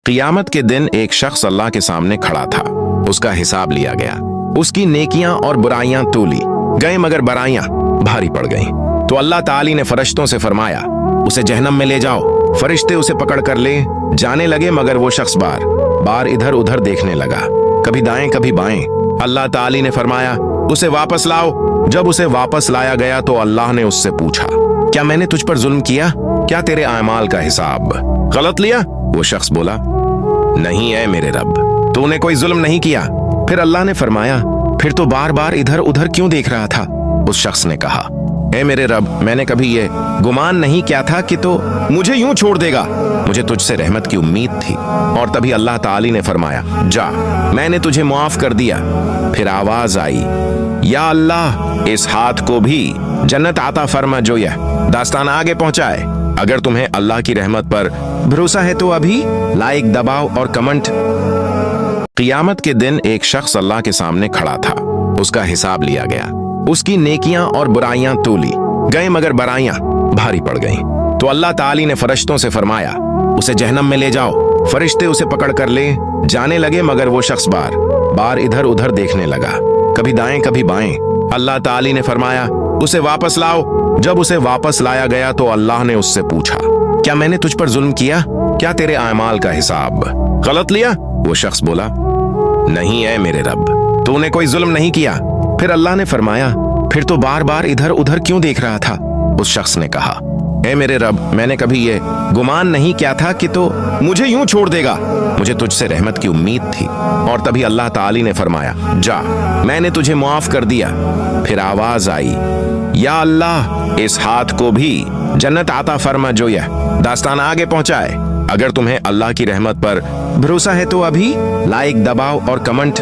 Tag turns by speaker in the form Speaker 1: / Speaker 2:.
Speaker 1: क़ियामत के दिन एक शख्स अल्लाह के सामने खड़ा था। उसका हिसाब लिया गया। उसकी नेकियां और बुराइयां तोली गए, मगर बुराइयां भारी पड़ गईं। तो अल्लाह ताली ने फरिश्तों से फरमाया, उसे जहन्नम में ले जाओ। फरिश्ते उसे पकड़ कर ले जाने लगे, मगर वो शख्स बार बार इधर उधर देखने लगा, कभी दाएं कभी बाएं। अल्लाह ताली ने फरमाया, उसे वापस लाओ। जब उसे वापस लाया गया तो अल्लाह ने उससे पूछा, क्या मैंने तुझ पर जुल्म किया? क्या तेरे आमाल का हिसाब गलत लिया? वो शख्स बोला, नहीं है मेरे रब, तूने कोई जुल्म नहीं किया। फिर अल्लाह ने फरमाया, फिर तो बार बार इधर उधर क्यों देख रहा था? उस शख्स ने कहा, ए मेरे रब, मैंने कभी ये गुमान नहीं किया था कि तो मुझे यूं छोड़ देगा। मुझे तुझसे रहमत की उम्मीद थी। और तभी अल्लाह ताली ने फरमाया, जा, मैंने तुझे माफ कर दिया। फिर आवाज आई, या अल्लाह, इस हाथ को भी जन्नत आता फरमा जो यह दास्तान आगे पहुंचाए। अगर तुम्हें अल्लाह की रहमत पर भरोसा है तो अभी लाइक दबाओ और कमेंट। क़ियामत के दिन एक शख्स अल्लाह के सामने खड़ा था। उसका हिसाब लिया गया। उसकी नेकियां और बुराइयां तोली गए, मगर बुराइयां भारी पड़ गईं। तो अल्लाह ताली ने फरिश्तों से फरमाया, उसे जहन्नम में ले जाओ। फरिश्ते उसे पकड़ कर ले जाने लगे, मगर वो शख्स बार बार इधर उधर देखने लगा, कभी दाएं कभी बाएं। अल्लाह ताली ने फरमाया, उसे वापस लाओ। जब उसे वापस लाया गया तो अल्लाह ने उससे पूछा, क्या मैंने तुझ पर जुल्म किया? क्या तेरे आमाल का हिसाब गलत लिया? वो शख्स बोला, नहीं है मेरे रब, तूने कोई जुल्म नहीं किया। फिर अल्लाह ने फरमाया, फिर तो बार बार इधर उधर क्यों देख रहा था? उस शख्स ने कहा, ए मेरे रब, मैंने कभी ये गुमान नहीं किया था कि तो मुझे यूं छोड़ देगा। मुझे तुझसे रहमत की उम्मीद थी। और तभी अल्लाह ताली ने फरमाया, जा, मैंने तुझे माफ कर दिया। फिर आवाज आई, या अल्लाह, इस हाथ को भी जन्नत आता फरमा जो यह दास्तान आगे पहुंचाए। अगर तुम्हें अल्लाह की रहमत पर भरोसा है तो अभी लाइक दबाओ और कमेंट।